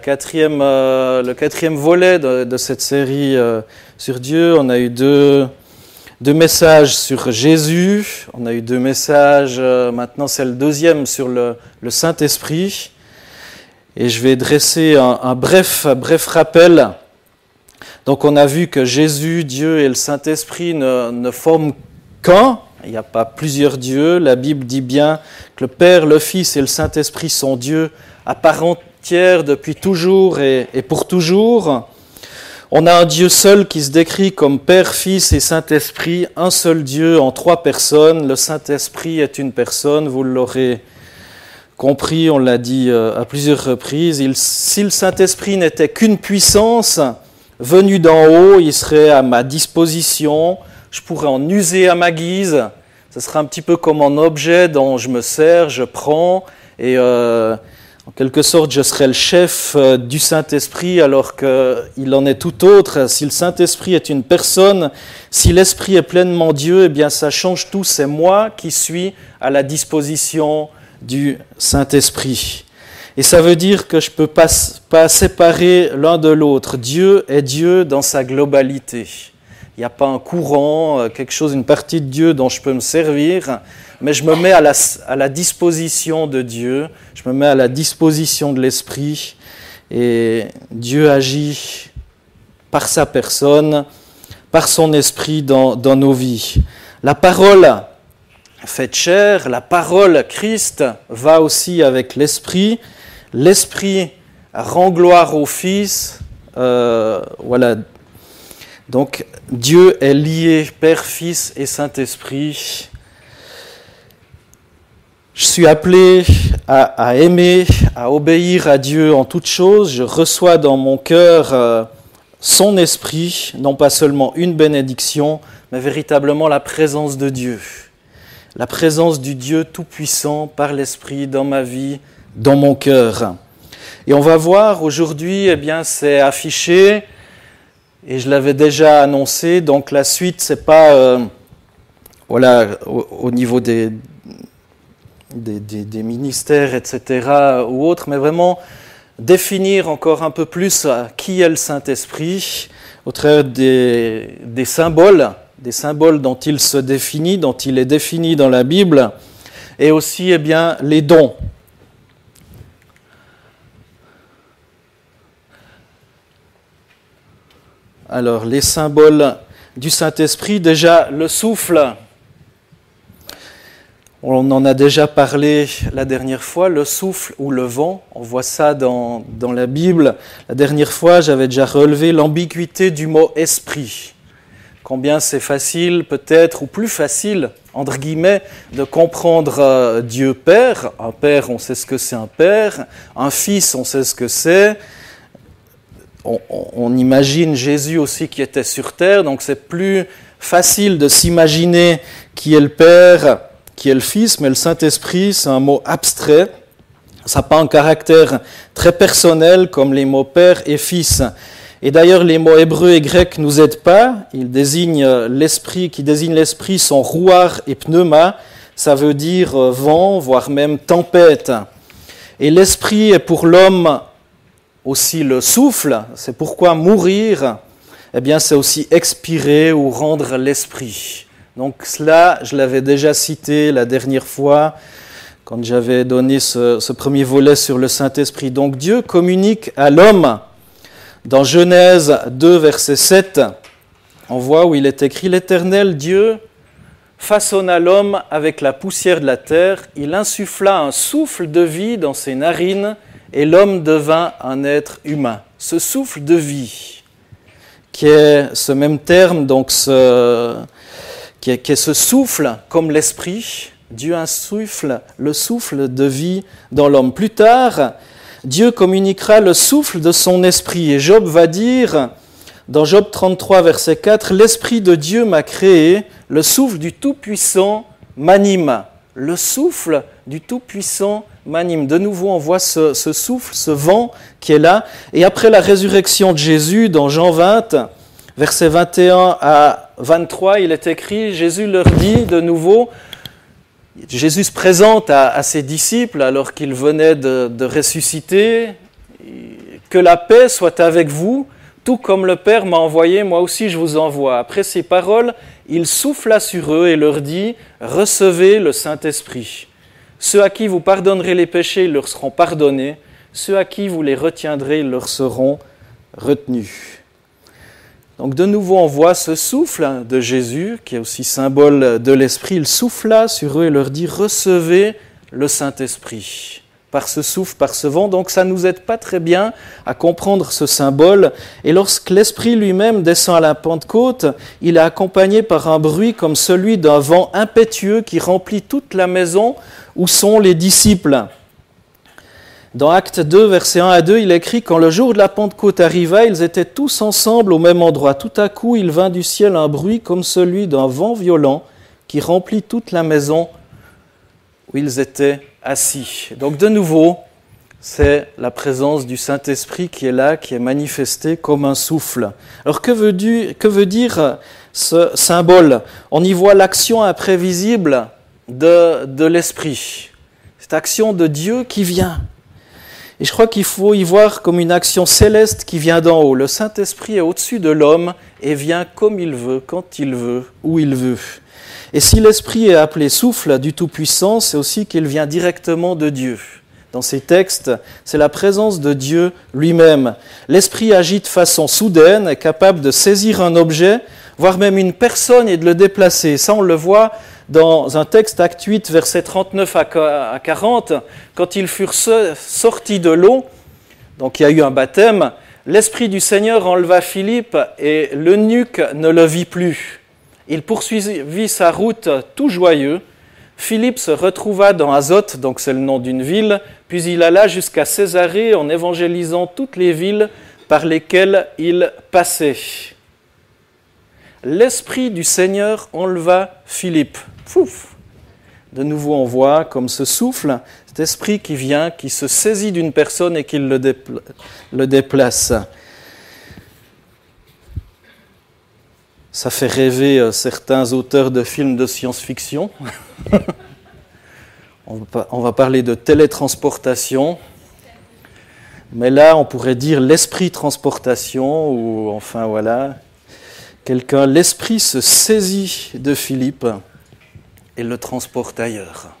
Le quatrième volet de cette série sur Dieu. On a eu deux messages sur Jésus, on a eu deux messages, maintenant c'est le deuxième sur le Saint-Esprit. Et je vais dresser un bref rappel. Donc on a vu que Jésus, Dieu et le Saint-Esprit ne forment qu'un. Il n'y a pas plusieurs dieux. La Bible dit bien que le Père, le Fils et le Saint-Esprit sont Dieu à part entière depuis toujours et pour toujours. On a un Dieu seul qui se décrit comme Père, Fils et Saint-Esprit, un seul Dieu en trois personnes. Le Saint-Esprit est une personne, vous l'aurez compris, on l'a dit à plusieurs reprises. Si le Saint-Esprit n'était qu'une puissance venue d'en haut, il serait à ma disposition. Je pourrais en user à ma guise. Ce serait un petit peu comme un objet dont je me sers, je prends, et en quelque sorte, je serais le chef du Saint-Esprit, alors qu'il en est tout autre. Si le Saint-Esprit est une personne, si l'Esprit est pleinement Dieu, eh bien ça change tout. C'est moi qui suis à la disposition du Saint-Esprit. Et ça veut dire que je ne peux pas séparer l'un de l'autre. Dieu est Dieu dans sa globalité. Il n'y a pas un courant, quelque chose, une partie de Dieu dont je peux me servir, mais je me mets à la disposition de Dieu, je me mets à la disposition de l'Esprit, et Dieu agit par sa personne, par son Esprit dans nos vies. La parole faite chair, la parole Christ va aussi avec l'Esprit. L'Esprit rend gloire au Fils, voilà. Donc, Dieu est lié, Père, Fils et Saint-Esprit. Je suis appelé à aimer, à obéir à Dieu en toutes choses. Je reçois dans mon cœur son Esprit, non pas seulement une bénédiction, mais véritablement la présence de Dieu. La présence du Dieu Tout-Puissant par l'Esprit dans ma vie, dans mon cœur. Et on va voir aujourd'hui, eh bien, c'est affiché. Et je l'avais déjà annoncé, donc la suite, c'est pas au niveau des ministères, etc., ou autres, mais vraiment définir encore un peu plus qui est le Saint-Esprit au travers des symboles dont il se définit, dont il est défini dans la Bible, et aussi, eh bien, les dons. Alors, les symboles du Saint-Esprit, déjà le souffle, on en a déjà parlé la dernière fois, le souffle ou le vent, on voit ça dans la Bible. La dernière fois, j'avais déjà relevé l'ambiguïté du mot « esprit ». Combien c'est facile, peut-être, ou plus facile, entre guillemets, de comprendre Dieu Père. Un Père, on sait ce que c'est un Père. Un Fils, on sait ce que c'est. On imagine Jésus aussi qui était sur terre, donc c'est plus facile de s'imaginer qui est le Père, qui est le Fils, mais le Saint-Esprit, c'est un mot abstrait. Ça n'a pas un caractère très personnel comme les mots Père et Fils. Et d'ailleurs, les mots hébreux et grecs ne nous aident pas. Ils désignent l'Esprit, qui désigne l'Esprit, sont rouar et pneuma. Ça veut dire vent, voire même tempête. Et l'Esprit est pour l'homme aussi le souffle, c'est pourquoi mourir, eh bien c'est aussi expirer ou rendre l'esprit. Donc cela, je l'avais déjà cité la dernière fois, quand j'avais donné ce premier volet sur le Saint-Esprit. Donc Dieu communique à l'homme. Dans Genèse 2, verset 7, on voit où il est écrit « L'Éternel Dieu façonna l'homme avec la poussière de la terre, il insuffla un souffle de vie dans ses narines, et l'homme devint un être humain. » Ce souffle de vie, qui est ce même terme, donc qui est ce souffle comme l'esprit, Dieu insuffle le souffle de vie dans l'homme. Plus tard, Dieu communiquera le souffle de son esprit. Et Job va dire, dans Job 33, verset 4, « L'Esprit de Dieu m'a créé, le souffle du Tout-Puissant m'anime. » Le souffle du Tout-Puissant m'anime. De nouveau, on voit ce souffle, ce vent qui est là. Et après la résurrection de Jésus, dans Jean 20, versets 21 à 23, il est écrit, Jésus leur dit de nouveau, Jésus se présente à ses disciples alors qu'ils venaient de ressusciter, que la paix soit avec vous, tout comme le Père m'a envoyé, moi aussi je vous envoie. » Après ces paroles, il souffla sur eux et leur dit, « Recevez le Saint-Esprit. Ceux à qui vous pardonnerez les péchés, ils leur seront pardonnés. Ceux à qui vous les retiendrez, ils leur seront retenus. » Donc de nouveau, on voit ce souffle de Jésus, qui est aussi symbole de l'Esprit. Il souffla sur eux et leur dit, « Recevez le Saint-Esprit. » Par ce souffle, par ce vent. Donc ça ne nous aide pas très bien à comprendre ce symbole. Et lorsque l'Esprit lui-même descend à la Pentecôte, il est accompagné par un bruit comme celui d'un vent impétueux qui remplit toute la maison où sont les disciples. Dans Actes 2, versets 1 à 2, il écrit « Quand le jour de la Pentecôte arriva, ils étaient tous ensemble au même endroit. Tout à coup, il vint du ciel un bruit comme celui d'un vent violent qui remplit toute la maison où ils étaient assis. » Donc de nouveau, c'est la présence du Saint-Esprit qui est là, qui est manifestée comme un souffle. Alors que veut dire ce symbole? On y voit l'action imprévisible de l'Esprit. Cette action de Dieu qui vient. Et je crois qu'il faut y voir comme une action céleste qui vient d'en haut. Le Saint-Esprit est au-dessus de l'homme et vient comme il veut, quand il veut, où il veut. Et si l'Esprit est appelé souffle du Tout-Puissant, c'est aussi qu'il vient directement de Dieu. Dans ces textes, c'est la présence de Dieu lui-même. L'Esprit agit de façon soudaine, est capable de saisir un objet, voire même une personne et de le déplacer. Ça, on le voit dans un texte, Acte 8, versets 39 à 40, quand ils furent sortis de l'eau, donc il y a eu un baptême, l'Esprit du Seigneur enleva Philippe et l'eunuque ne le vit plus. Il poursuivit sa route tout joyeux. Philippe se retrouva dans Azote, donc c'est le nom d'une ville, puis il alla jusqu'à Césarée en évangélisant toutes les villes par lesquelles il passait. L'Esprit du Seigneur enleva Philippe. Pouf! De nouveau, on voit comme ce souffle, cet esprit qui vient, qui se saisit d'une personne et qui le déplace. Ça fait rêver certains auteurs de films de science-fiction. On va parler de télétransportation. Mais là, on pourrait dire l'esprit transportation, ou enfin voilà, l'esprit se saisit de Philippe et le transporte ailleurs.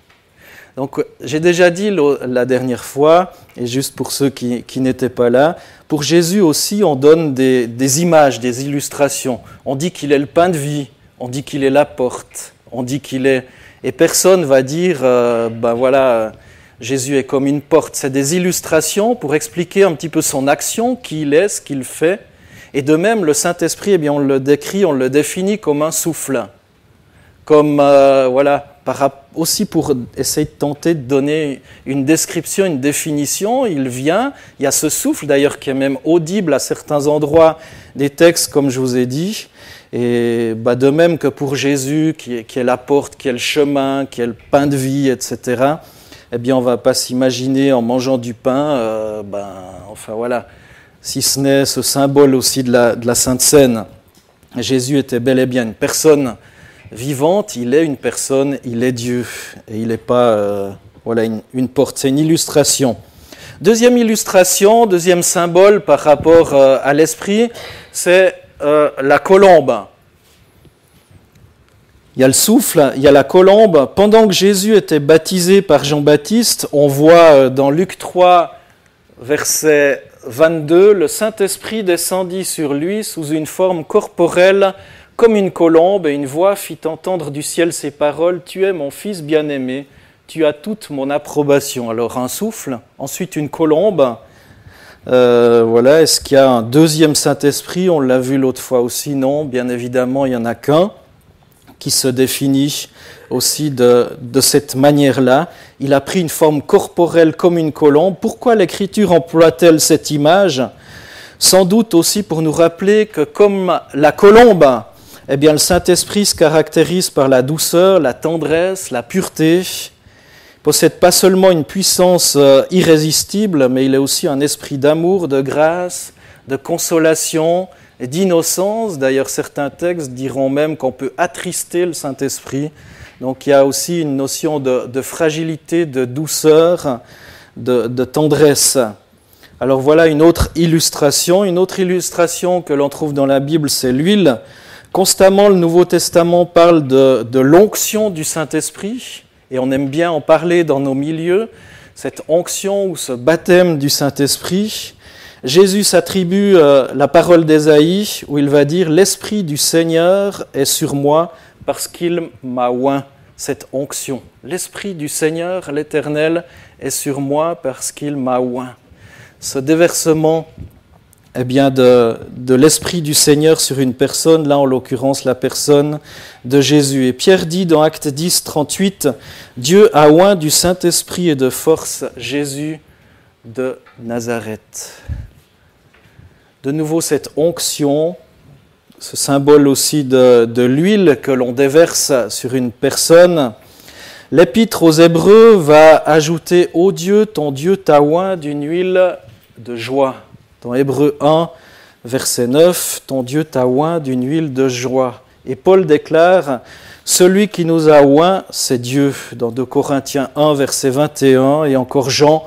Donc, j'ai déjà dit la dernière fois, et juste pour ceux qui n'étaient pas là, pour Jésus aussi, on donne des images, des illustrations. On dit qu'il est le pain de vie, on dit qu'il est la porte, on dit qu'il est... Et personne va dire, Jésus est comme une porte. C'est des illustrations pour expliquer un petit peu son action, qui il est, ce qu'il fait. Et de même, le Saint-Esprit, on le décrit, on le définit comme un souffle. Comme, aussi pour essayer de tenter de donner une description, une définition, il vient, il y a ce souffle d'ailleurs qui est même audible à certains endroits des textes, comme je vous ai dit, et de même que pour Jésus, qui est la porte, qui est le chemin, qui est le pain de vie, etc., on ne va pas s'imaginer en mangeant du pain, si ce n'est ce symbole aussi de la Sainte Seine. Jésus était bel et bien une personne vivante, il est une personne, il est Dieu, et il n'est pas une porte, c'est une illustration. Deuxième illustration, deuxième symbole par rapport à l'esprit, c'est la colombe. Il y a le souffle, il y a la colombe. Pendant que Jésus était baptisé par Jean-Baptiste, on voit dans Luc 3, verset 22, « Le Saint-Esprit descendit sur lui sous une forme corporelle comme une colombe, et une voix fit entendre du ciel ces paroles, « Tu es mon Fils bien-aimé, tu as toute mon approbation. » Alors un souffle, ensuite une colombe. Est-ce qu'il y a un deuxième Saint-Esprit? On l'a vu l'autre fois aussi, non, bien évidemment, il n'y en a qu'un qui se définit aussi de cette manière-là. Il a pris une forme corporelle comme une colombe. Pourquoi l'Écriture emploie-t-elle cette image? Sans doute aussi pour nous rappeler que comme la colombe, le Saint-Esprit se caractérise par la douceur, la tendresse, la pureté. Il ne possède pas seulement une puissance irrésistible, mais il est aussi un esprit d'amour, de grâce, de consolation et d'innocence. D'ailleurs, certains textes diront même qu'on peut attrister le Saint-Esprit. Donc il y a aussi une notion de fragilité, de douceur, de tendresse. Alors voilà une autre illustration. Une autre illustration que l'on trouve dans la Bible, c'est l'huile. Constamment, le Nouveau Testament parle de l'onction du Saint-Esprit, et on aime bien en parler dans nos milieux, cette onction ou ce baptême du Saint-Esprit. Jésus s'attribue la parole d'Ésaïe, où il va dire « L'Esprit du Seigneur est sur moi parce qu'il m'a oint ». Cette onction. L'Esprit du Seigneur, l'Éternel, est sur moi parce qu'il m'a oint. Ce déversement de l'Esprit du Seigneur sur une personne, là en l'occurrence la personne de Jésus. Et Pierre dit dans Actes 10, 38, « Dieu a oint du Saint-Esprit et de force Jésus de Nazareth ». De nouveau cette onction, ce symbole aussi de l'huile que l'on déverse sur une personne. L'Épître aux Hébreux va ajouter « Ô Dieu, ton Dieu t'a oint d'une huile de joie ». Dans Hébreux 1, verset 9, « Ton Dieu t'a oint d'une huile de joie ». Et Paul déclare « Celui qui nous a oint, c'est Dieu ». Dans 2 Corinthiens 1, verset 21, et encore Jean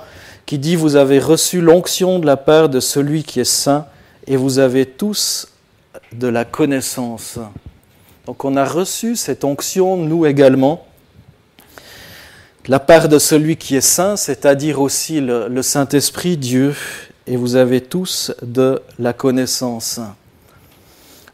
qui dit « Vous avez reçu l'onction de la part de celui qui est saint, et vous avez tous de la connaissance. » Donc on a reçu cette onction, nous également, de la part de celui qui est saint, c'est-à-dire aussi le Saint-Esprit, Dieu, et vous avez tous de la connaissance.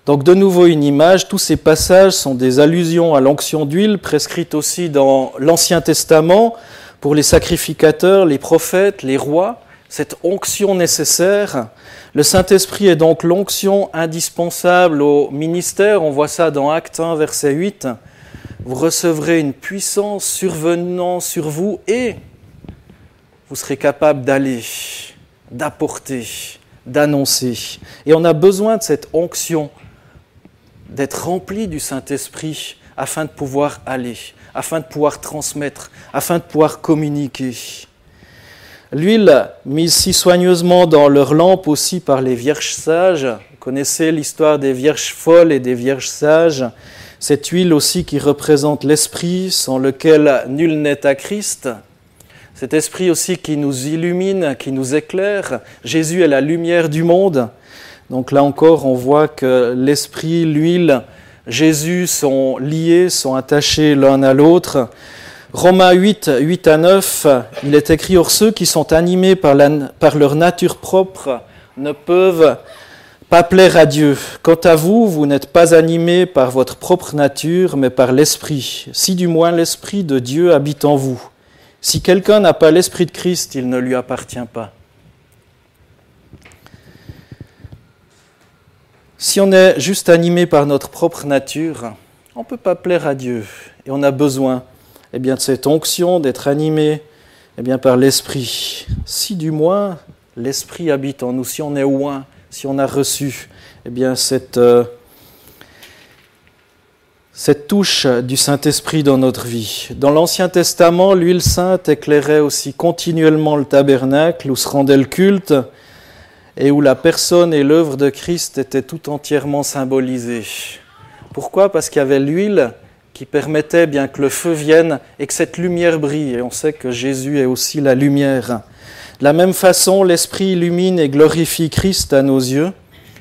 Donc de nouveau une image, tous ces passages sont des allusions à l'onction d'huile, prescrite aussi dans l'Ancien Testament, pour les sacrificateurs, les prophètes, les rois, cette onction nécessaire. Le Saint-Esprit est donc l'onction indispensable au ministère. On voit ça dans Actes 1, verset 8. Vous recevrez une puissance survenant sur vous et vous serez capable d'aller, d'apporter, d'annoncer. Et on a besoin de cette onction, d'être rempli du Saint-Esprit afin de pouvoir aller, afin de pouvoir transmettre, afin de pouvoir communiquer. L'huile mise si soigneusement dans leurs lampes aussi par les vierges sages, vous connaissez l'histoire des vierges folles et des vierges sages, cette huile aussi qui représente l'esprit sans lequel nul n'est à Christ, cet esprit aussi qui nous illumine, qui nous éclaire. Jésus est la lumière du monde, donc là encore on voit que l'esprit, l'huile, Jésus sont liés, sont attachés l'un à l'autre. Romains 8, 8 à 9, il est écrit « Or ceux qui sont animés par leur nature propre ne peuvent pas plaire à Dieu. Quant à vous, vous n'êtes pas animés par votre propre nature, mais par l'Esprit. Si du moins l'Esprit de Dieu habite en vous. Si quelqu'un n'a pas l'Esprit de Christ, il ne lui appartient pas. » Si on est juste animé par notre propre nature, on ne peut pas plaire à Dieu. Et on a besoin de cette onction, d'être animé par l'Esprit. Si du moins l'Esprit habite en nous, si on est oint, si on a reçu cette touche du Saint-Esprit dans notre vie. Dans l'Ancien Testament, l'huile sainte éclairait aussi continuellement le tabernacle où se rendait le culte et où la personne et l'œuvre de Christ étaient tout entièrement symbolisées. Pourquoi ? Parce qu'il y avait l'huile qui permettait bien que le feu vienne et que cette lumière brille. Et on sait que Jésus est aussi la lumière. De la même façon, l'Esprit illumine et glorifie Christ à nos yeux.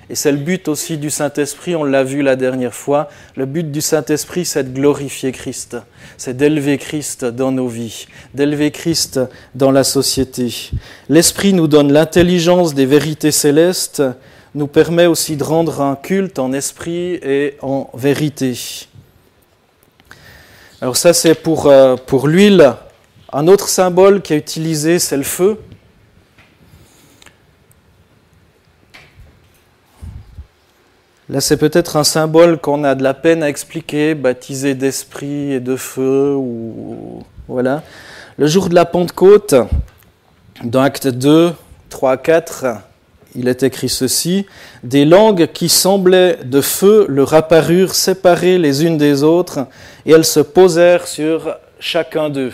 Et c'est le but aussi du Saint-Esprit, on l'a vu la dernière fois. Le but du Saint-Esprit, c'est de glorifier Christ. C'est d'élever Christ dans nos vies, d'élever Christ dans la société. L'Esprit nous donne l'intelligence des vérités célestes, nous permet aussi de rendre un culte en esprit et en vérité. Alors ça, c'est pour l'huile. Un autre symbole qui est utilisé, c'est le feu. Là, c'est peut-être un symbole qu'on a de la peine à expliquer, baptisé d'esprit et de feu. Voilà. Le jour de la Pentecôte, dans Actes 2, 3 à 4, il est écrit ceci, « Des langues qui semblaient de feu leur apparurent séparées les unes des autres, et elles se posèrent sur chacun d'eux.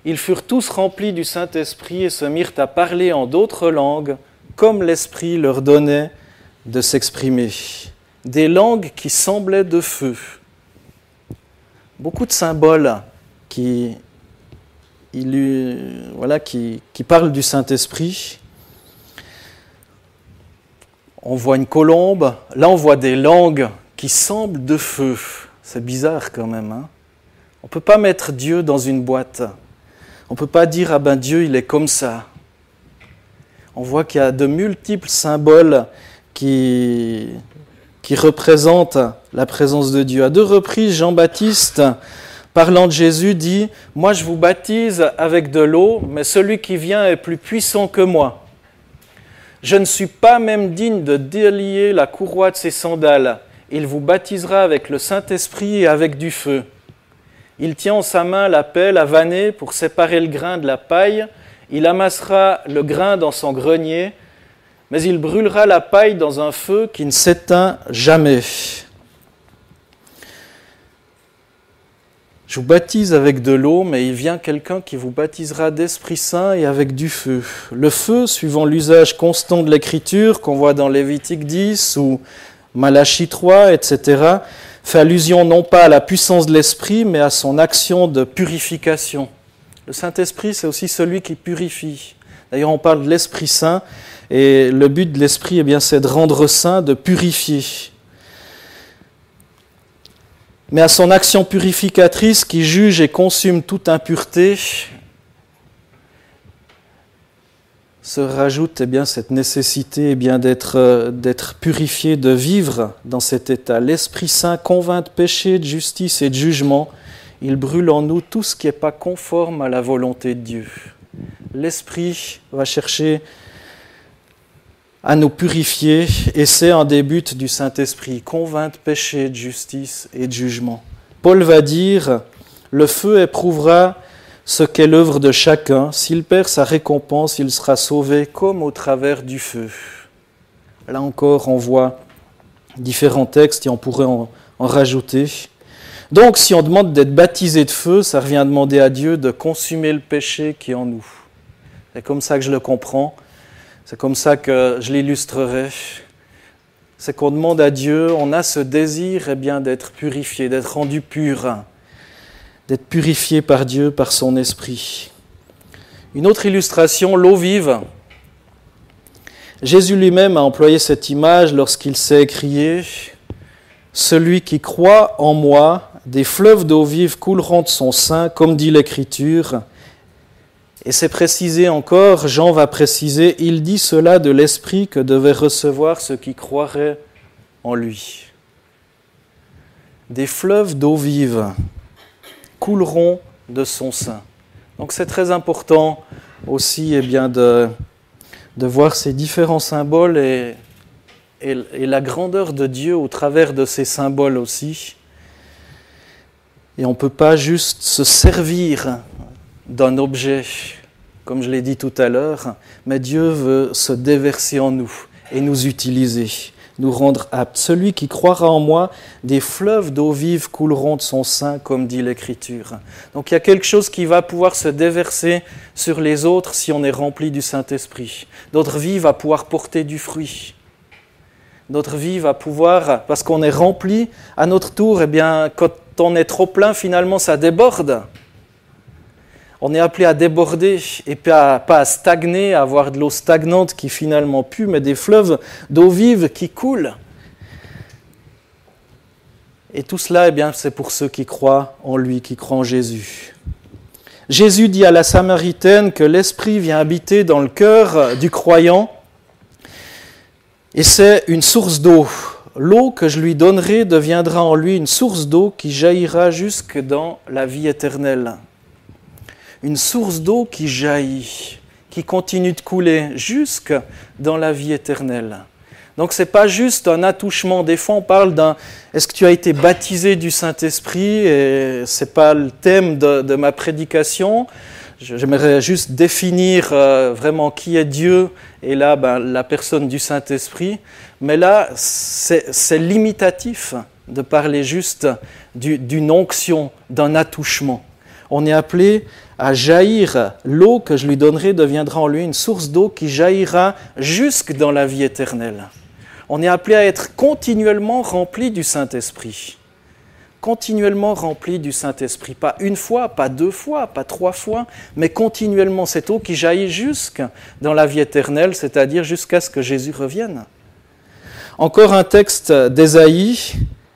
Ils furent tous remplis du Saint-Esprit et se mirent à parler en d'autres langues, comme l'Esprit leur donnait de s'exprimer. » Des langues qui semblaient de feu. Beaucoup de symboles qui parlent du Saint-Esprit. on voit une colombe, là on voit des langues qui semblent de feu. C'est bizarre quand même, hein? On ne peut pas mettre Dieu dans une boîte. On ne peut pas dire « Ah ben Dieu, il est comme ça ». On voit qu'il y a de multiples symboles qui représentent la présence de Dieu. À 2 reprises, Jean-Baptiste, parlant de Jésus, dit « Moi je vous baptise avec de l'eau, mais celui qui vient est plus puissant que moi. Je ne suis pas même digne de délier la courroie de ses sandales. Il vous baptisera avec le Saint-Esprit et avec du feu. Il tient en sa main la pelle à vanner pour séparer le grain de la paille. Il amassera le grain dans son grenier, mais il brûlera la paille dans un feu qui ne s'éteint jamais. Je vous baptise avec de l'eau, mais il vient quelqu'un qui vous baptisera d'Esprit Saint et avec du feu. Le feu, suivant l'usage constant de l'Écriture, qu'on voit dans Lévitique 10 ou Malachie 3, etc., fait allusion non pas à la puissance de l'Esprit, mais à son action de purification. Le Saint-Esprit, c'est aussi celui qui purifie. D'ailleurs, on parle de l'Esprit Saint, et le but de l'Esprit, eh bien, c'est de rendre saint, de purifier. Mais à son action purificatrice qui juge et consume toute impureté, se rajoute eh bien, cette nécessité eh bien, d'être purifié, de vivre dans cet état. L'Esprit Saint convainc de péché, de justice et de jugement. Il brûle en nous tout ce qui n'est pas conforme à la volonté de Dieu. L'Esprit va chercher à nous purifier et c'est un des buts du Saint-Esprit, convainc de péché, de justice et de jugement. Paul va dire « Le feu éprouvera ce qu'est l'œuvre de chacun. S'il perd sa récompense, il sera sauvé comme au travers du feu. » Là encore, on voit différents textes et on pourrait en rajouter. Donc, si on demande d'être baptisé de feu, ça revient à demander à Dieu de consumer le péché qui est en nous. C'est comme ça que je le comprends. C'est comme ça que je l'illustrerai. C'est qu'on demande à Dieu, on a ce désir eh bien, d'être purifié, d'être rendu pur, d'être purifié par Dieu, par son esprit. Une autre illustration, l'eau vive. Jésus lui-même a employé cette image lorsqu'il s'est écrié « Celui qui croit en moi, des fleuves d'eau vive couleront de son sein, comme dit l'Écriture. » Et c'est précisé encore, Jean va préciser, il dit cela de l'Esprit que devaient recevoir ceux qui croiraient en lui. Des fleuves d'eau vive couleront de son sein. Donc c'est très important aussi eh bien, de voir ces différents symboles et la grandeur de Dieu au travers de ces symboles aussi. Et on ne peut pas juste se servir d'un objet, comme je l'ai dit tout à l'heure, mais Dieu veut se déverser en nous et nous utiliser, nous rendre aptes. Celui qui croira en moi, des fleuves d'eau vive couleront de son sein, comme dit l'Écriture. Donc il y a quelque chose qui va pouvoir se déverser sur les autres si on est rempli du Saint-Esprit. Notre vie va pouvoir porter du fruit. Notre vie va pouvoir, parce qu'on est rempli, à notre tour, eh bien, quand on est trop plein, finalement, ça déborde. On est appelé à déborder et pas à stagner, à avoir de l'eau stagnante qui finalement pue, mais des fleuves d'eau vive qui coulent. Et tout cela, eh bien, c'est pour ceux qui croient en lui, qui croient en Jésus. Jésus dit à la Samaritaine que l'Esprit vient habiter dans le cœur du croyant et c'est une source d'eau. L'eau que je lui donnerai deviendra en lui une source d'eau qui jaillira jusque dans la vie éternelle. Une source d'eau qui jaillit, qui continue de couler jusque dans la vie éternelle. Donc ce n'est pas juste un attouchement. Des fois on parle d'un « est-ce que tu as été baptisé du Saint-Esprit ?» et ce n'est pas le thème de ma prédication. J'aimerais juste définir vraiment qui est Dieu et là la personne du Saint-Esprit. Mais là c'est limitatif de parler juste d'une onction, d'un attouchement. On est appelé à jaillir. L'eau que je lui donnerai deviendra en lui une source d'eau qui jaillira jusque dans la vie éternelle. On est appelé à être continuellement rempli du Saint-Esprit. Continuellement rempli du Saint-Esprit. Pas une fois, pas deux fois, pas trois fois, mais continuellement cette eau qui jaillit jusque dans la vie éternelle, c'est-à-dire jusqu'à ce que Jésus revienne. Encore un texte d'Ésaïe,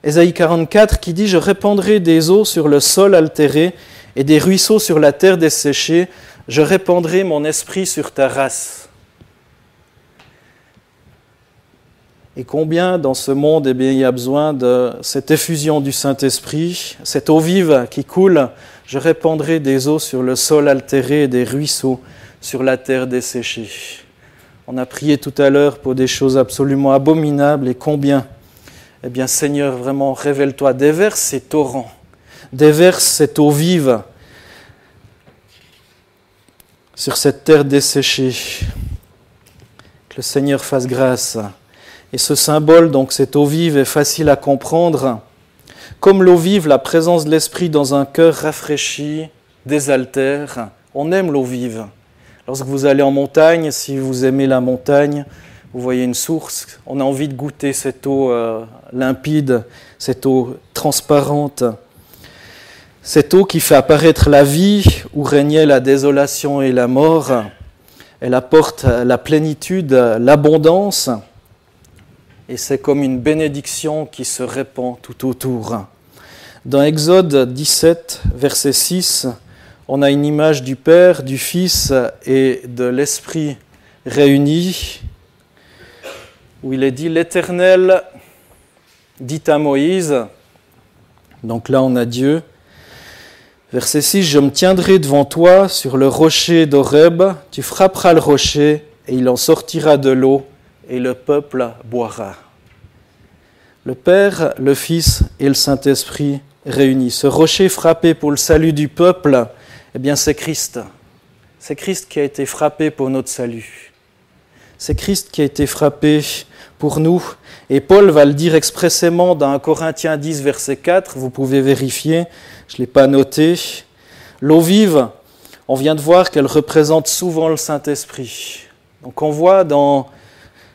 Ésaïe 44, qui dit « Je répandrai des eaux sur le sol altéré et des ruisseaux sur la terre desséchée. Je répandrai mon esprit sur ta race. » Et combien dans ce monde, eh bien, il y a besoin de cette effusion du Saint-Esprit, cette eau vive qui coule. Je répandrai des eaux sur le sol altéré et des ruisseaux sur la terre desséchée. On a prié tout à l'heure pour des choses absolument abominables et combien, eh bien Seigneur, vraiment révèle-toi, déverse ces torrents, déverse cette eau vive sur cette terre desséchée. Que le Seigneur fasse grâce. Et ce symbole, donc cette eau vive, est facile à comprendre. Comme l'eau vive, la présence de l'Esprit dans un cœur rafraîchi, désaltère. On aime l'eau vive. Lorsque vous allez en montagne, si vous aimez la montagne, vous voyez une source, on a envie de goûter cette eau limpide, cette eau transparente. Cette eau qui fait apparaître la vie, où régnait la désolation et la mort. Elle apporte la plénitude, l'abondance. Et c'est comme une bénédiction qui se répand tout autour. Dans Exode 17, verset 6, on a une image du Père, du Fils et de l'Esprit réunis, où il est dit « L'Éternel dit à Moïse », donc là on a Dieu, verset 6, « Je me tiendrai devant toi sur le rocher d'Horeb, tu frapperas le rocher et il en sortira de l'eau, et le peuple boira. » Le Père, le Fils et le Saint-Esprit réunis. Ce rocher frappé pour le salut du peuple, eh bien c'est Christ. C'est Christ qui a été frappé pour notre salut. C'est Christ qui a été frappé pour nous. Et Paul va le dire expressément dans 1 Corinthiens 10, verset 4, vous pouvez vérifier, je ne l'ai pas noté. L'eau vive, on vient de voir qu'elle représente souvent le Saint-Esprit. Donc on voit dans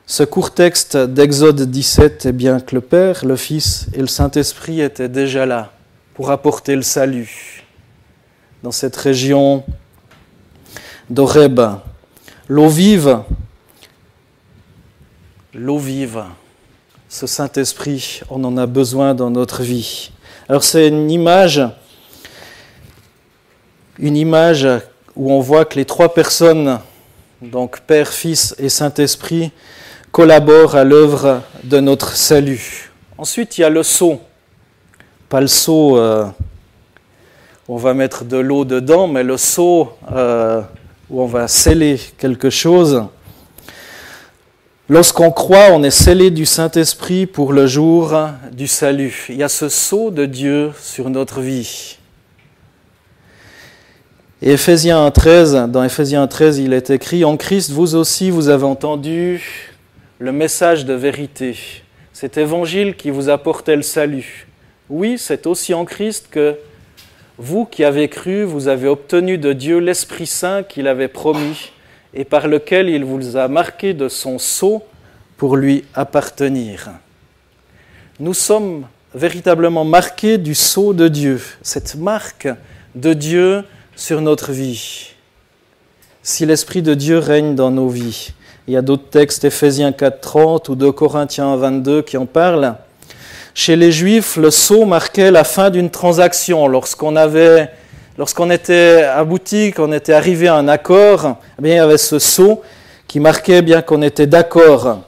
ce court texte d'Exode 17, eh bien, que le Père, le Fils et le Saint-Esprit étaient déjà là pour apporter le salut dans cette région d'Horeb. L'eau vive, ce Saint-Esprit, on en a besoin dans notre vie. Alors c'est une image où on voit que les trois personnes, donc Père, Fils et Saint-Esprit, collaborent à l'œuvre de notre salut. Ensuite, il y a le seau. Pas le seau où on va mettre de l'eau dedans, mais le seau où on va sceller quelque chose. Lorsqu'on croit, on est scellé du Saint-Esprit pour le jour du salut. Il y a ce sceau de Dieu sur notre vie. Et Éphésiens 1,13, dans Éphésiens 1,13, il est écrit « En Christ, vous aussi, vous avez entendu le message de vérité, cet évangile qui vous apportait le salut. Oui, c'est aussi en Christ que vous qui avez cru, vous avez obtenu de Dieu l'Esprit Saint qu'il avait promis et par lequel il vous a marqué de son sceau pour lui appartenir. » Nous sommes véritablement marqués du sceau de Dieu, cette marque de Dieu sur notre vie. Si l'Esprit de Dieu règne dans nos vies. Il y a d'autres textes, Éphésiens 4,30 ou 2 Corinthiens 22 qui en parlent. Chez les Juifs, le sceau marquait la fin d'une transaction. Lorsqu'on était abouti, qu'on était arrivé à un accord, eh bien, il y avait ce sceau qui marquait bien qu'on était d'accord.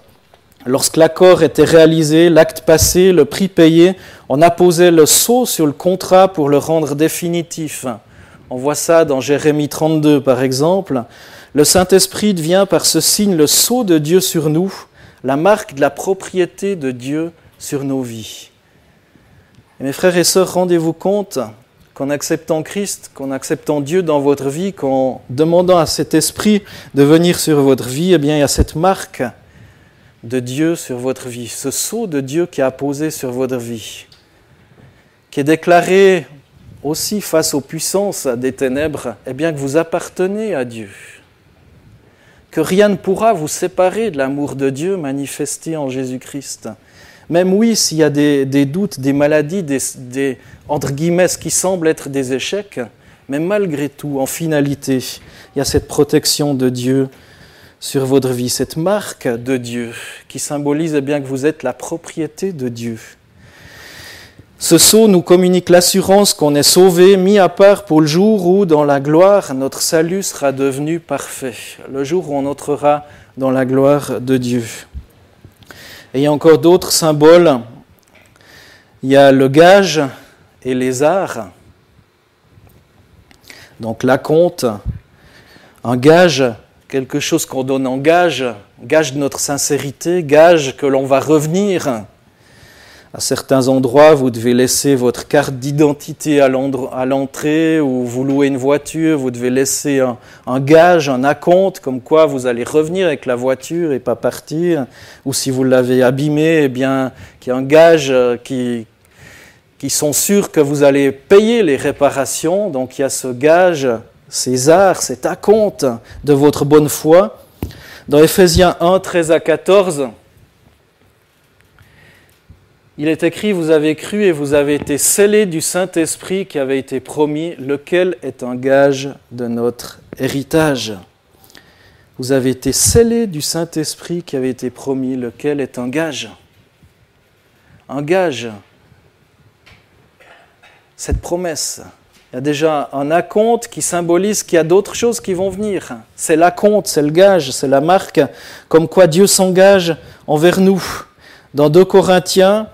Lorsque l'accord était réalisé, l'acte passé, le prix payé, on apposait le sceau sur le contrat pour le rendre définitif. On voit ça dans Jérémie 32 par exemple. Le Saint-Esprit devient par ce signe le sceau de Dieu sur nous, la marque de la propriété de Dieu sur nos vies. Et mes frères et sœurs, rendez-vous compte qu'en acceptant Christ, qu'en acceptant Dieu dans votre vie, qu'en demandant à cet Esprit de venir sur votre vie, eh bien, il y a cette marque de Dieu sur votre vie, ce sceau de Dieu qui est apposé sur votre vie, qui est déclaré aussi face aux puissances des ténèbres, eh bien, que vous appartenez à Dieu. Que rien ne pourra vous séparer de l'amour de Dieu manifesté en Jésus-Christ. Même oui, s'il y a des doutes, des maladies, des entre guillemets, ce qui semble être des échecs, mais malgré tout, en finalité, il y a cette protection de Dieu sur votre vie, cette marque de Dieu qui symbolise bien que vous êtes la propriété de Dieu. Ce sceau nous communique l'assurance qu'on est sauvé, mis à part pour le jour où, dans la gloire, notre salut sera devenu parfait. Le jour où on entrera dans la gloire de Dieu. Et il y a encore d'autres symboles. Il y a le gage et les arts. Donc l'acompte, un gage, quelque chose qu'on donne en gage, gage de notre sincérité, gage que l'on va revenir. À certains endroits, vous devez laisser votre carte d'identité à l'entrée, ou vous louez une voiture, vous devez laisser un gage, un acompte, comme quoi vous allez revenir avec la voiture et pas partir. Ou si vous l'avez abîmée, eh bien, qu'il y a un gage qui sont sûrs que vous allez payer les réparations. Donc il y a ce gage, ces arts, cet acompte de votre bonne foi. Dans Éphésiens 1, 13 à 14, il est écrit « Vous avez cru et vous avez été scellés du Saint-Esprit qui avait été promis, lequel est un gage de notre héritage. » Vous avez été scellés du Saint-Esprit qui avait été promis, lequel est un gage. Un gage. Cette promesse. Il y a déjà un acompte qui symbolise qu'il y a d'autres choses qui vont venir. C'est l'acompte, c'est le gage, c'est la marque, comme quoi Dieu s'engage envers nous. Dans 2 Corinthiens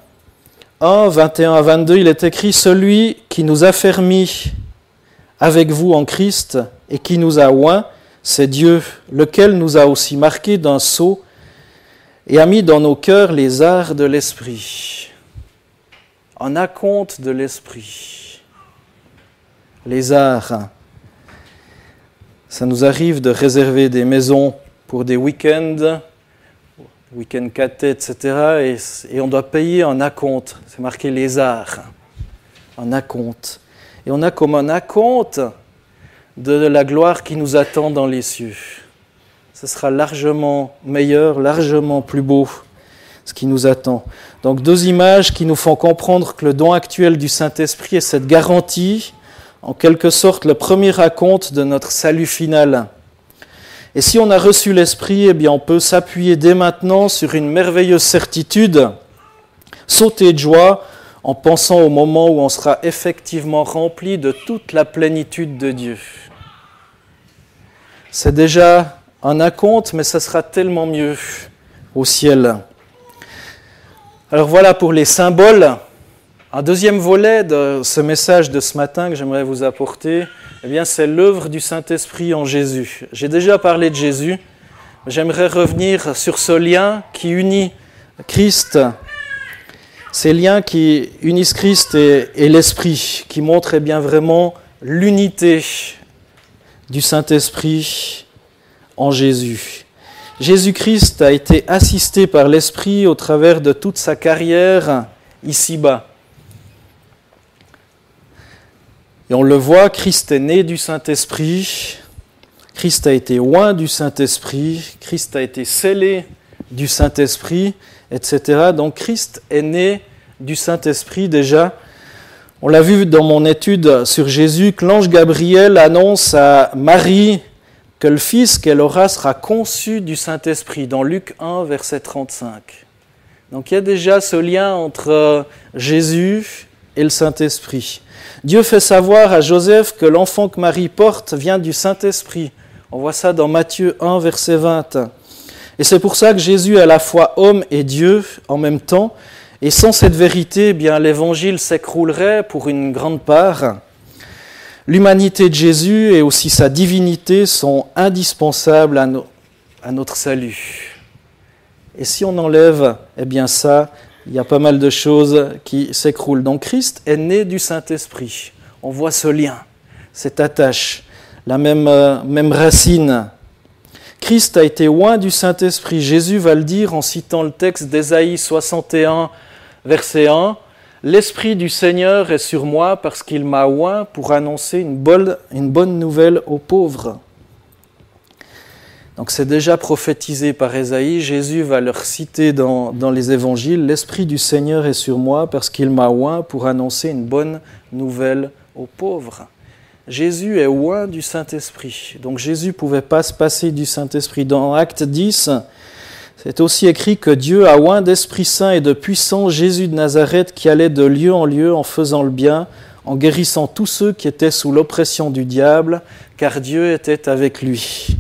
1, 21 à 22, il est écrit « Celui qui nous a fermis avec vous en Christ et qui nous a oints, c'est Dieu, lequel nous a aussi marqués d'un sceau et a mis dans nos cœurs les arts de l'esprit. » Un acompte de l'esprit. Les arts. Ça nous arrive de réserver des maisons pour des week-ends, week-end caté, etc. Et on doit payer un acompte. C'est marqué les arts. Un acompte. Et on a comme un acompte de la gloire qui nous attend dans les cieux. Ce sera largement meilleur, largement plus beau, ce qui nous attend. Donc 2 images qui nous font comprendre que le don actuel du Saint-Esprit est cette garantie, en quelque sorte le premier acompte de notre salut final. Et si on a reçu l'Esprit, eh bien on peut s'appuyer dès maintenant sur une merveilleuse certitude, sauter de joie en pensant au moment où on sera effectivement rempli de toute la plénitude de Dieu. C'est déjà un acompte, mais ça sera tellement mieux au ciel. Alors voilà pour les symboles. Un deuxième volet de ce message de ce matin que j'aimerais vous apporter, eh bien, c'est l'œuvre du Saint-Esprit en Jésus. J'ai déjà parlé de Jésus. J'aimerais revenir sur ce lien qui unit Christ, ces liens qui unissent Christ et l'Esprit, qui montrent eh bien, vraiment l'unité du Saint-Esprit en Jésus. Jésus-Christ a été assisté par l'Esprit au travers de toute sa carrière ici-bas. Et on le voit, Christ est né du Saint-Esprit, Christ a été oint du Saint-Esprit, Christ a été scellé du Saint-Esprit, etc. Donc Christ est né du Saint-Esprit déjà. On l'a vu dans mon étude sur Jésus, que l'ange Gabriel annonce à Marie que le fils qu'elle aura sera conçu du Saint-Esprit, dans Luc 1, verset 35. Donc il y a déjà ce lien entre Jésus et le Saint-Esprit. Dieu fait savoir à Joseph que l'enfant que Marie porte vient du Saint-Esprit. On voit ça dans Matthieu 1, verset 20. Et c'est pour ça que Jésus est à la fois homme et Dieu en même temps. Et sans cette vérité, eh bien, l'Évangile s'écroulerait pour une grande part. L'humanité de Jésus et aussi sa divinité sont indispensables à notre salut. Et si on enlève, eh bien ça, il y a pas mal de choses qui s'écroulent. Donc Christ est né du Saint-Esprit. On voit ce lien, cette attache, la même racine. Christ a été oint du Saint-Esprit. Jésus va le dire en citant le texte d'Ésaïe 61, verset 1. « L'Esprit du Seigneur est sur moi parce qu'il m'a oint pour annoncer une bonne nouvelle aux pauvres. » Donc c'est déjà prophétisé par Ésaïe, Jésus va leur citer dans les évangiles, « L'Esprit du Seigneur est sur moi parce qu'il m'a oint pour annoncer une bonne nouvelle aux pauvres. » Jésus est oint du Saint-Esprit. Donc Jésus ne pouvait pas se passer du Saint-Esprit. Dans Acte 10, c'est aussi écrit que Dieu a oint d'Esprit Saint et de puissance Jésus de Nazareth qui allait de lieu en lieu en faisant le bien, en guérissant tous ceux qui étaient sous l'oppression du diable, car Dieu était avec lui.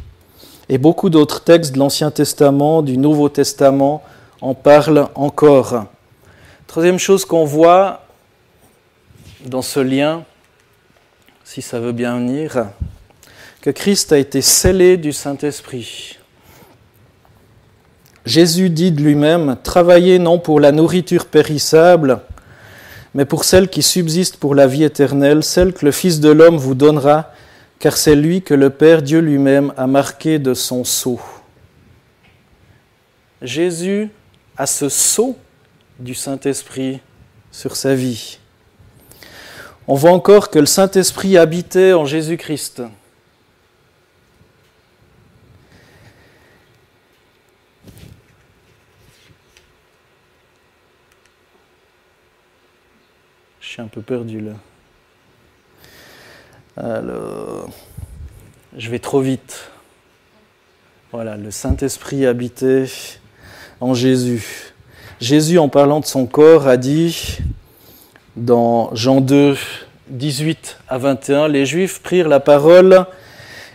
Et beaucoup d'autres textes de l'Ancien Testament, du Nouveau Testament en parlent encore. Troisième chose qu'on voit dans ce lien, si ça veut bien venir, que Christ a été scellé du Saint-Esprit. Jésus dit de lui-même « Travaillez non pour la nourriture périssable, mais pour celle qui subsiste pour la vie éternelle, celle que le Fils de l'homme vous donnera, car c'est lui que le Père Dieu lui-même a marqué de son sceau. » Jésus a ce sceau du Saint-Esprit sur sa vie. On voit encore que le Saint-Esprit habitait en Jésus-Christ. Je suis un peu perdu là. Alors, je vais trop vite. Voilà, le Saint-Esprit habitait en Jésus. Jésus, en parlant de son corps, a dit, dans Jean 2, 18 à 21, les Juifs prirent la parole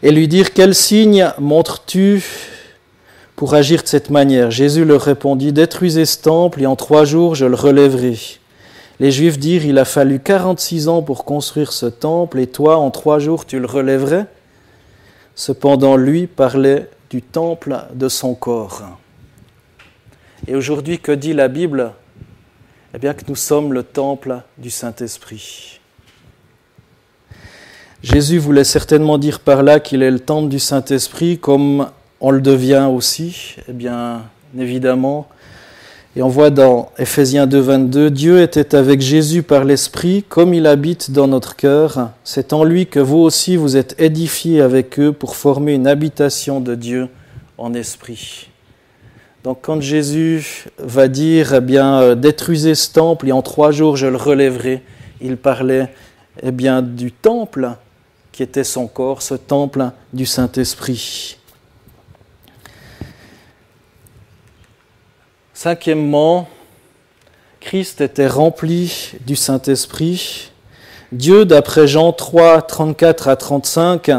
et lui dirent « Quel signe montres-tu pour agir de cette manière ?» Jésus leur répondit « Détruisez ce temple et en 3 jours je le relèverai. » Les Juifs dirent « Il a fallu 46 ans pour construire ce temple et toi, en 3 jours, tu le relèverais ?» Cependant, lui parlait du temple de son corps. Et aujourd'hui, que dit la Bible ? Eh bien que nous sommes le temple du Saint-Esprit. Jésus voulait certainement dire par là qu'il est le temple du Saint-Esprit, comme on le devient aussi, eh bien évidemment. Et on voit dans Éphésiens 2, 22, « Dieu était avec Jésus par l'Esprit, comme il habite dans notre cœur. C'est en lui que vous aussi vous êtes édifiés avec eux pour former une habitation de Dieu en esprit. » Donc quand Jésus va dire, eh bien, détruisez ce temple et en 3 jours je le relèverai, il parlait eh bien, du temple qui était son corps, ce temple du Saint-Esprit. Cinquièmement, Christ était rempli du Saint-Esprit. Dieu, d'après Jean 3, 34 à 35,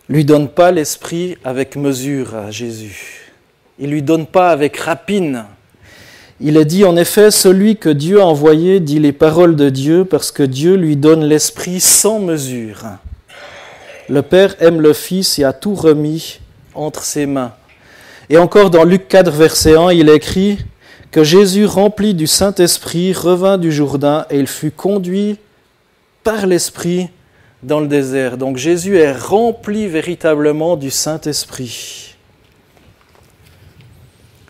lui donne pas l'esprit avec mesure à Jésus. Il lui donne pas avec rapine. Il est dit en effet, celui que Dieu a envoyé dit les paroles de Dieu parce que Dieu lui donne l'esprit sans mesure. Le Père aime le Fils et a tout remis entre ses mains. Et encore dans Luc 4, verset 1, il écrit que Jésus, rempli du Saint-Esprit, revint du Jourdain et il fut conduit par l'Esprit dans le désert. Donc Jésus est rempli véritablement du Saint-Esprit.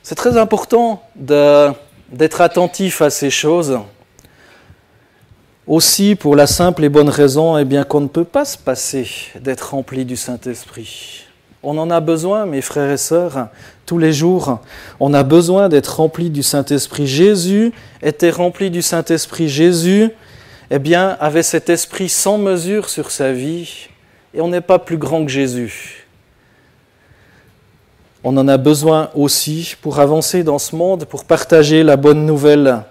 C'est très important d'être attentif à ces choses. Aussi pour la simple et bonne raison eh bien, qu'on ne peut pas se passer d'être rempli du Saint-Esprit. On en a besoin, mes frères et sœurs, tous les jours. On a besoin d'être rempli du Saint-Esprit. Jésus était rempli du Saint-Esprit. Jésus eh bien, avait cet esprit sans mesure sur sa vie. Et on n'est pas plus grand que Jésus. On en a besoin aussi pour avancer dans ce monde, pour partager la bonne nouvelle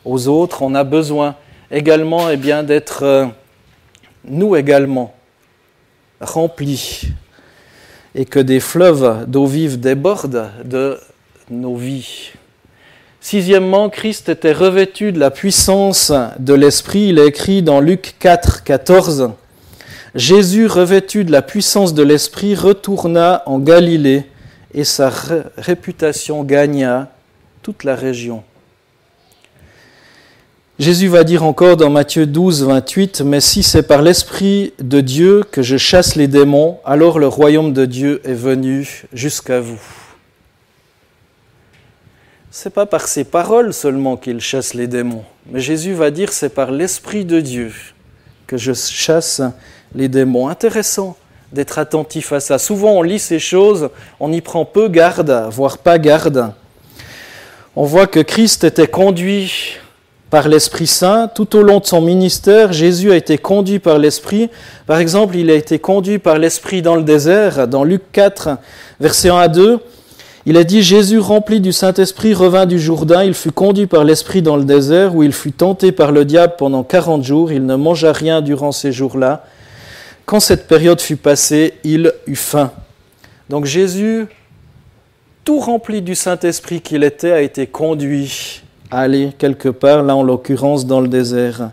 aux autres. On a besoin également eh bien, d'être, nous également, remplis. Et que des fleuves d'eau vive débordent de nos vies. Sixièmement, Christ était revêtu de la puissance de l'Esprit. Il est écrit dans Luc 4, 14, « Jésus, revêtu de la puissance de l'Esprit, retourna en Galilée et sa réputation gagna toute la région. » Jésus va dire encore dans Matthieu 12, 28, « Mais si c'est par l'Esprit de Dieu que je chasse les démons, alors le royaume de Dieu est venu jusqu'à vous. » Ce n'est pas par ses paroles seulement qu'il chasse les démons, mais Jésus va dire « C'est par l'Esprit de Dieu que je chasse les démons. » Intéressant d'être attentif à ça. Souvent on lit ces choses, on y prend peu garde, voire pas garde. On voit que Christ était conduit par l'Esprit Saint. Tout au long de son ministère, Jésus a été conduit par l'Esprit. Par exemple, il a été conduit par l'Esprit dans le désert. Dans Luc 4, versets 1 à 2, il a dit « Jésus, rempli du Saint-Esprit, revint du Jourdain. Il fut conduit par l'Esprit dans le désert, où il fut tenté par le diable pendant 40 jours. Il ne mangea rien durant ces jours-là. Quand cette période fut passée, il eut faim. » Donc Jésus, tout rempli du Saint-Esprit qu'il était, a été conduit à aller quelque part, là en l'occurrence dans le désert.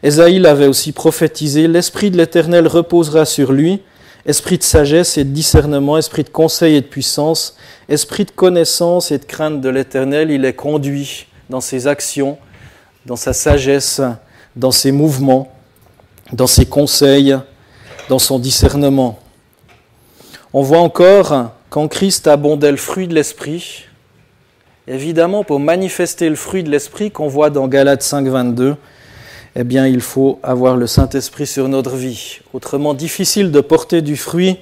Ésaïe l'avait aussi prophétisé, « L'Esprit de l'Éternel reposera sur lui, esprit de sagesse et de discernement, esprit de conseil et de puissance, esprit de connaissance et de crainte de l'Éternel. » Il est conduit dans ses actions, dans sa sagesse, dans ses mouvements, dans ses conseils, dans son discernement. On voit encore, quand Christ abondait le fruit de l'Esprit, évidemment, pour manifester le fruit de l'Esprit qu'on voit dans Galates 5, 22, eh bien, il faut avoir le Saint-Esprit sur notre vie. Autrement, difficile de porter du fruit.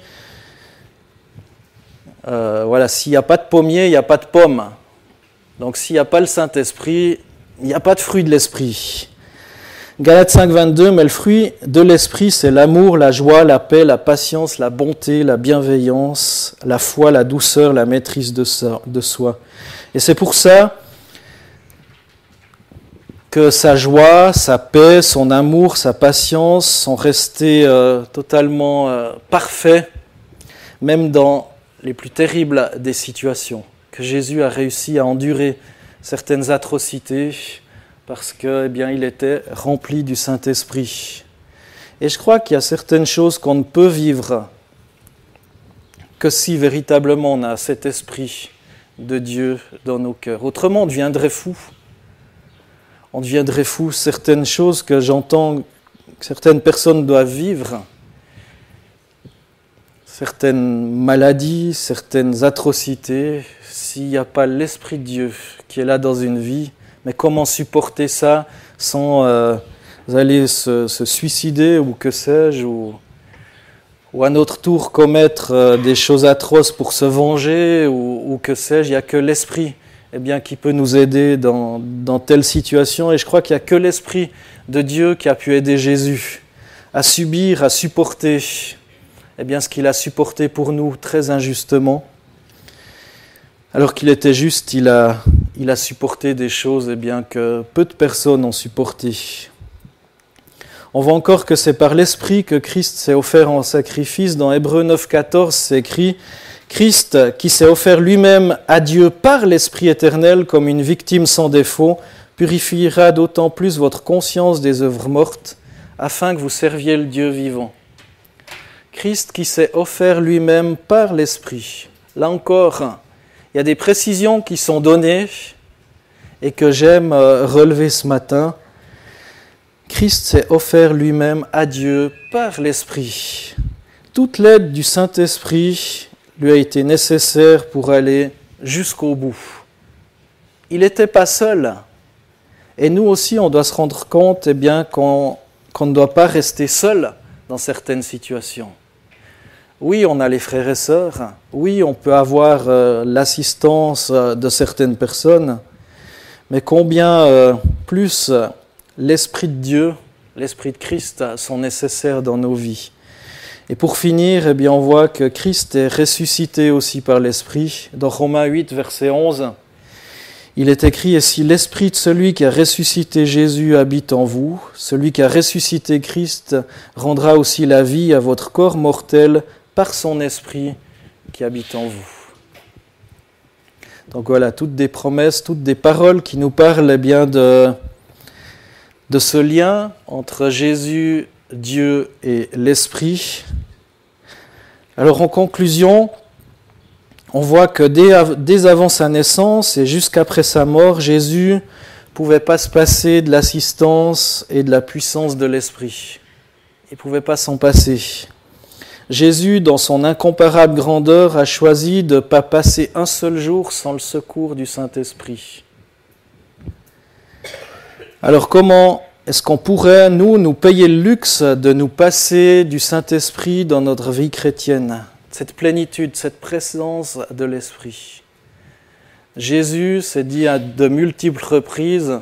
S'il n'y a pas de pommier, il n'y a pas de pomme. Donc, s'il n'y a pas le Saint-Esprit, il n'y a pas de fruit de l'Esprit. Galates 5, 22, mais le fruit de l'Esprit, c'est l'amour, la joie, la paix, la patience, la bonté, la bienveillance, la foi, la douceur, la maîtrise de soi. Et c'est pour ça que sa joie, sa paix, son amour, sa patience sont restés totalement parfaits, même dans les plus terribles des situations, que Jésus a réussi à endurer certaines atrocités parce que, il était rempli du Saint-Esprit. Et je crois qu'il y a certaines choses qu'on ne peut vivre que si véritablement on a cet esprit de Dieu dans nos cœurs. Autrement, on deviendrait fou. On deviendrait fou. Certaines choses que j'entends que certaines personnes doivent vivre, certaines maladies, certaines atrocités, s'il n'y a pas l'Esprit de Dieu qui est là dans une vie, mais comment supporter ça sans aller se suicider ou que sais-je, ou à notre tour commettre des choses atroces pour se venger ou que sais-je. Il n'y a que l'Esprit qui peut nous aider dans telle situation. Et je crois qu'il n'y a que l'Esprit de Dieu qui a pu aider Jésus à subir, à supporter ce qu'il a supporté pour nous très injustement. Alors qu'il était juste, il a supporté des choses que peu de personnes ont supportées. On voit encore que c'est par l'Esprit que Christ s'est offert en sacrifice. Dans Hébreux 9, 14, c'est écrit « Christ, qui s'est offert lui-même à Dieu par l'Esprit éternel comme une victime sans défaut, purifiera d'autant plus votre conscience des œuvres mortes, afin que vous serviez le Dieu vivant. » Christ qui s'est offert lui-même par l'Esprit. Là encore, il y a des précisions qui sont données et que j'aime relever ce matin. Christ s'est offert lui-même à Dieu par l'Esprit. Toute l'aide du Saint-Esprit lui a été nécessaire pour aller jusqu'au bout. Il n'était pas seul. Et nous aussi, on doit se rendre compte qu'on ne doit pas rester seul dans certaines situations. Oui, on a les frères et sœurs. Oui, on peut avoir l'assistance de certaines personnes. Mais combien plus l'Esprit de Dieu, l'Esprit de Christ sont nécessaires dans nos vies. Et pour finir, on voit que Christ est ressuscité aussi par l'Esprit. Dans Romains 8, verset 11, il est écrit « Et si l'Esprit de celui qui a ressuscité Jésus habite en vous, celui qui a ressuscité Christ rendra aussi la vie à votre corps mortel par son Esprit qui habite en vous. » Donc voilà, toutes des promesses, toutes des paroles qui nous parlent de ce lien entre Jésus, Dieu et l'Esprit. Alors en conclusion, on voit que dès avant sa naissance et jusqu'après sa mort, Jésus ne pouvait pas se passer de l'assistance et de la puissance de l'Esprit. Il ne pouvait pas s'en passer. Jésus, dans son incomparable grandeur, a choisi de ne pas passer un seul jour sans le secours du Saint-Esprit. Alors comment est-ce qu'on pourrait, nous payer le luxe de nous passer du Saint-Esprit dans notre vie chrétienne, cette plénitude, cette présence de l'Esprit? Jésus s'est dit à de multiples reprises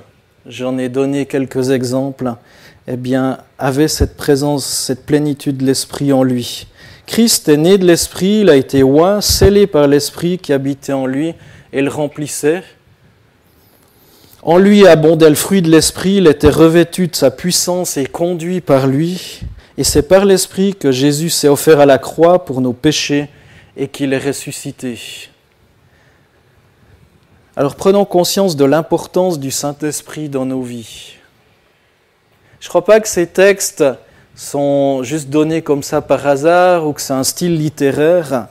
j'en ai donné quelques exemples, eh bien, avait cette présence, cette plénitude de l'Esprit en lui. Christ est né de l'Esprit, il a été oint, scellé par l'Esprit qui habitait en lui et le remplissait. En lui abondait le fruit de l'Esprit, il était revêtu de sa puissance et conduit par lui. Et c'est par l'Esprit que Jésus s'est offert à la croix pour nos péchés et qu'il est ressuscité. Alors prenons conscience de l'importance du Saint-Esprit dans nos vies. Je ne crois pas que ces textes sont juste donnés comme ça par hasard ou que c'est un style littéraire.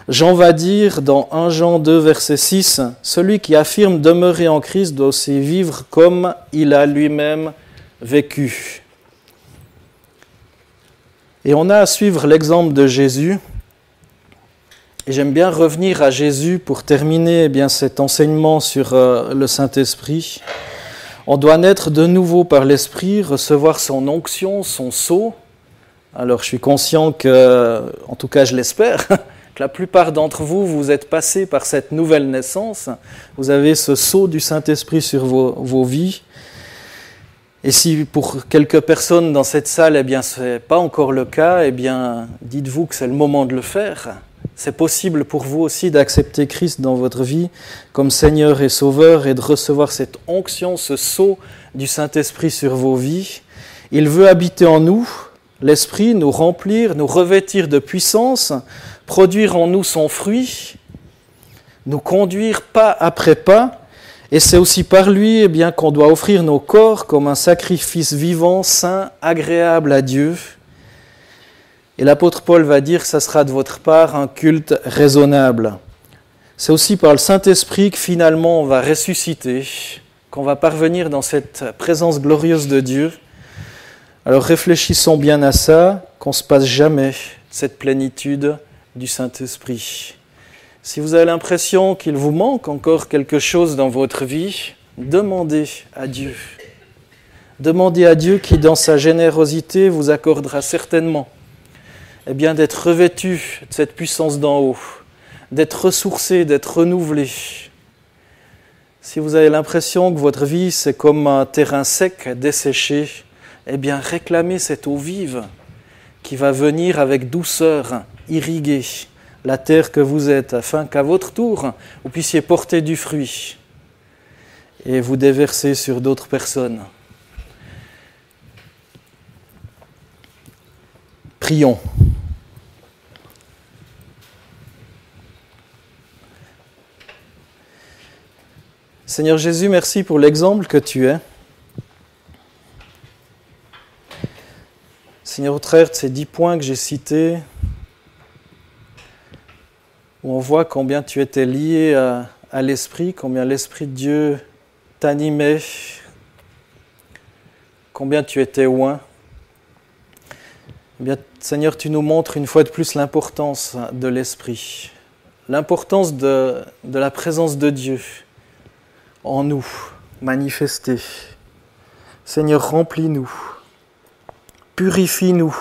Jean va dire dans 1 Jean 2, verset 6, « Celui qui affirme demeurer en Christ doit aussi vivre comme il a lui-même vécu. » Et on a à suivre l'exemple de Jésus. Et j'aime bien revenir à Jésus pour terminer cet enseignement sur le Saint-Esprit. On doit naître de nouveau par l'Esprit, recevoir son onction, son sceau. Alors je suis conscient que, en tout cas je l'espère, que la plupart d'entre vous, vous êtes passés par cette nouvelle naissance. Vous avez ce sceau du Saint-Esprit sur vos vies. Et si pour quelques personnes dans cette salle, ce n'est pas encore le cas, dites-vous que c'est le moment de le faire. C'est possible pour vous aussi d'accepter Christ dans votre vie comme Seigneur et Sauveur et de recevoir cette onction, ce sceau du Saint-Esprit sur vos vies. Il veut habiter en nous, l'Esprit, nous remplir, nous revêtir de puissance, produire en nous son fruit, nous conduire pas après pas. Et c'est aussi par lui qu'on doit offrir nos corps comme un sacrifice vivant, saint, agréable à Dieu. Et l'apôtre Paul va dire que ça sera de votre part un culte raisonnable. C'est aussi par le Saint-Esprit que finalement on va ressusciter, qu'on va parvenir dans cette présence glorieuse de Dieu. Alors réfléchissons bien à ça, qu'on ne se passe jamais de cette plénitude du Saint-Esprit. Si vous avez l'impression qu'il vous manque encore quelque chose dans votre vie, demandez à Dieu. Demandez à Dieu qui, dans sa générosité, vous accordera certainement d'être revêtu de cette puissance d'en haut, d'être ressourcé, d'être renouvelé. Si vous avez l'impression que votre vie, c'est comme un terrain sec, desséché, réclamez cette eau vive qui va venir avec douceur, irriguer la terre que vous êtes, afin qu'à votre tour, vous puissiez porter du fruit et vous déverser sur d'autres personnes. Prions. Seigneur Jésus, merci pour l'exemple que tu es. Seigneur, au travers de ces 10 points que j'ai cités, où on voit combien tu étais lié à l'Esprit, combien l'Esprit de Dieu t'animait, combien tu étais oint. Seigneur, tu nous montres une fois de plus l'importance de l'Esprit, l'importance de la présence de Dieu en nous, manifestée. Seigneur, remplis-nous, purifie-nous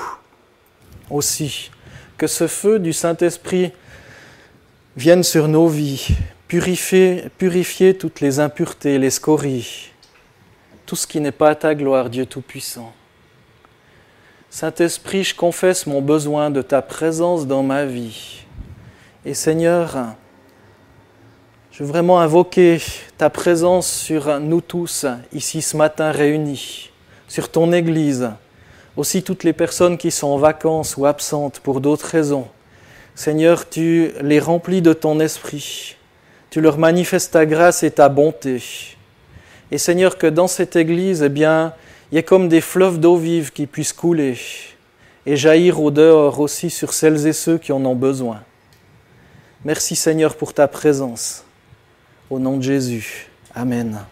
aussi, que ce feu du Saint-Esprit vienne sur nos vies, purifier toutes les impuretés, les scories, tout ce qui n'est pas à ta gloire, Dieu Tout-Puissant. Saint-Esprit, je confesse mon besoin de ta présence dans ma vie. Et Seigneur, je veux vraiment invoquer ta présence sur nous tous, ici ce matin réunis, sur ton Église, aussi toutes les personnes qui sont en vacances ou absentes pour d'autres raisons. Seigneur, tu les remplis de ton esprit, tu leur manifestes ta grâce et ta bonté. Et Seigneur, que dans cette Église, il y ait comme des fleuves d'eau vive qui puissent couler et jaillir au dehors aussi sur celles et ceux qui en ont besoin. Merci Seigneur pour ta présence. Au nom de Jésus. Amen.